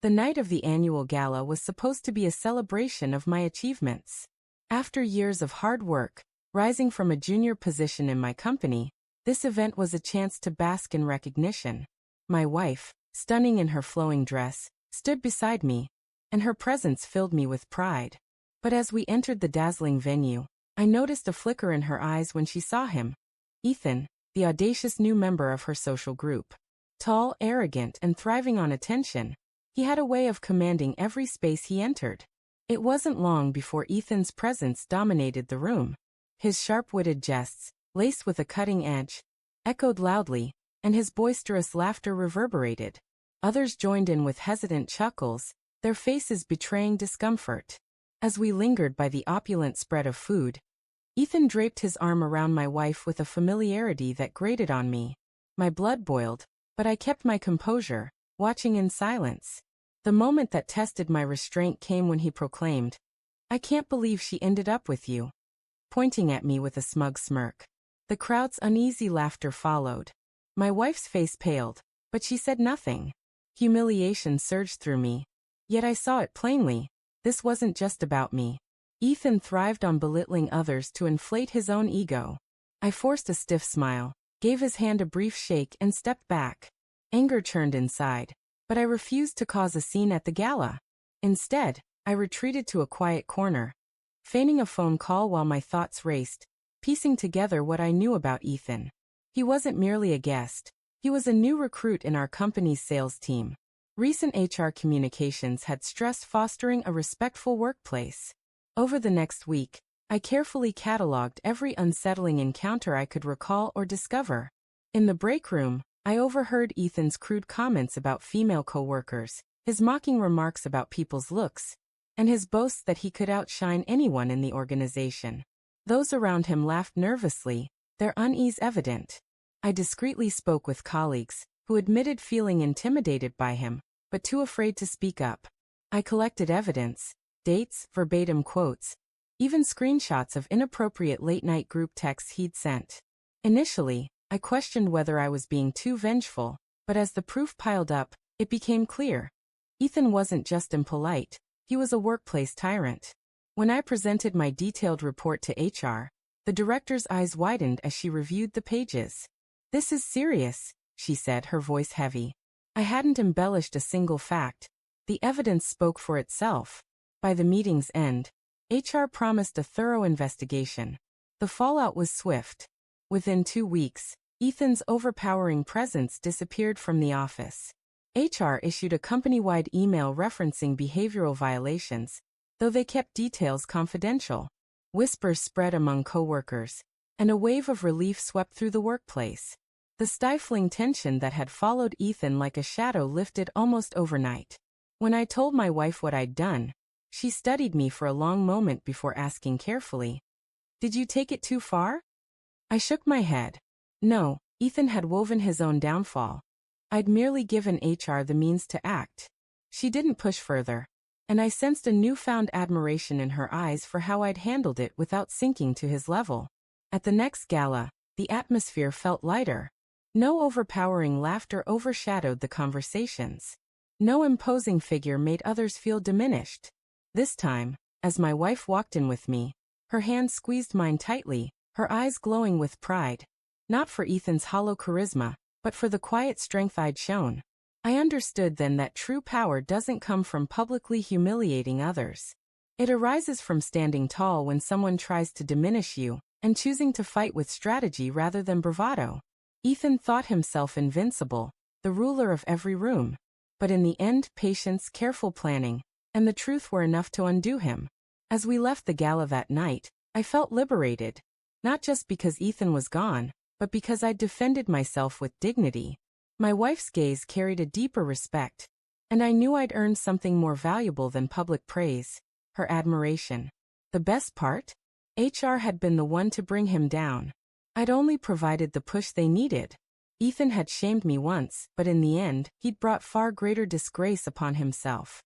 The night of the annual gala was supposed to be a celebration of my achievements. After years of hard work, rising from a junior position in my company, this event was a chance to bask in recognition. My wife, stunning in her flowing dress, stood beside me, and her presence filled me with pride. But as we entered the dazzling venue, I noticed a flicker in her eyes when she saw him. Ethan, the audacious new member of her social group. Tall, arrogant, and thriving on attention, he had a way of commanding every space he entered. It wasn't long before Ethan's presence dominated the room. His sharp-witted jests, laced with a cutting edge, echoed loudly, and his boisterous laughter reverberated. Others joined in with hesitant chuckles, their faces betraying discomfort. As we lingered by the opulent spread of food, Ethan draped his arm around my wife with a familiarity that grated on me. My blood boiled, but I kept my composure, watching in silence. The moment that tested my restraint came when he proclaimed, "I can't believe she ended up with you," pointing at me with a smug smirk. The crowd's uneasy laughter followed. My wife's face paled, but she said nothing. Humiliation surged through me. Yet I saw it plainly. This wasn't just about me. Ethan thrived on belittling others to inflate his own ego. I forced a stiff smile, gave his hand a brief shake and stepped back. Anger churned inside, but I refused to cause a scene at the gala. Instead, I retreated to a quiet corner, feigning a phone call while my thoughts raced, piecing together what I knew about Ethan. He wasn't merely a guest. He was a new recruit in our company's sales team. Recent HR communications had stressed fostering a respectful workplace. Over the next week, I carefully cataloged every unsettling encounter I could recall or discover. In the break room, I overheard Ethan's crude comments about female coworkers, his mocking remarks about people's looks, and his boasts that he could outshine anyone in the organization. Those around him laughed nervously, their unease evident. I discreetly spoke with colleagues, who admitted feeling intimidated by him, but too afraid to speak up. I collected evidence, dates, verbatim quotes, even screenshots of inappropriate late-night group texts he'd sent. Initially, I questioned whether I was being too vengeful, but as the proof piled up, it became clear. Ethan wasn't just impolite, he was a workplace tyrant. When I presented my detailed report to HR, the director's eyes widened as she reviewed the pages. "This is serious," she said, her voice heavy. I hadn't embellished a single fact. The evidence spoke for itself. By the meeting's end, HR promised a thorough investigation. The fallout was swift. Within 2 weeks, Ethan's overpowering presence disappeared from the office. HR issued a company-wide email referencing behavioral violations, though they kept details confidential. Whispers spread among coworkers, and a wave of relief swept through the workplace. The stifling tension that had followed Ethan like a shadow lifted almost overnight. When I told my wife what I'd done, she studied me for a long moment before asking carefully, "Did you take it too far?" I shook my head. No, Ethan had woven his own downfall. I'd merely given HR the means to act. She didn't push further, and I sensed a newfound admiration in her eyes for how I'd handled it without sinking to his level. At the next gala, the atmosphere felt lighter. No overpowering laughter overshadowed the conversations. No imposing figure made others feel diminished. This time, as my wife walked in with me, her hand squeezed mine tightly, her eyes glowing with pride. Not for Ethan's hollow charisma, but for the quiet strength I'd shown. I understood then that true power doesn't come from publicly humiliating others. It arises from standing tall when someone tries to diminish you, and choosing to fight with strategy rather than bravado. Ethan thought himself invincible, the ruler of every room. But in the end, patience, careful planning, and the truth were enough to undo him. As we left the gala that night, I felt liberated. Not just because Ethan was gone, but because I'd defended myself with dignity. My wife's gaze carried a deeper respect, and I knew I'd earned something more valuable than public praise, her admiration. The best part? HR had been the one to bring him down. I'd only provided the push they needed. Ethan had shamed me once, but in the end, he'd brought far greater disgrace upon himself.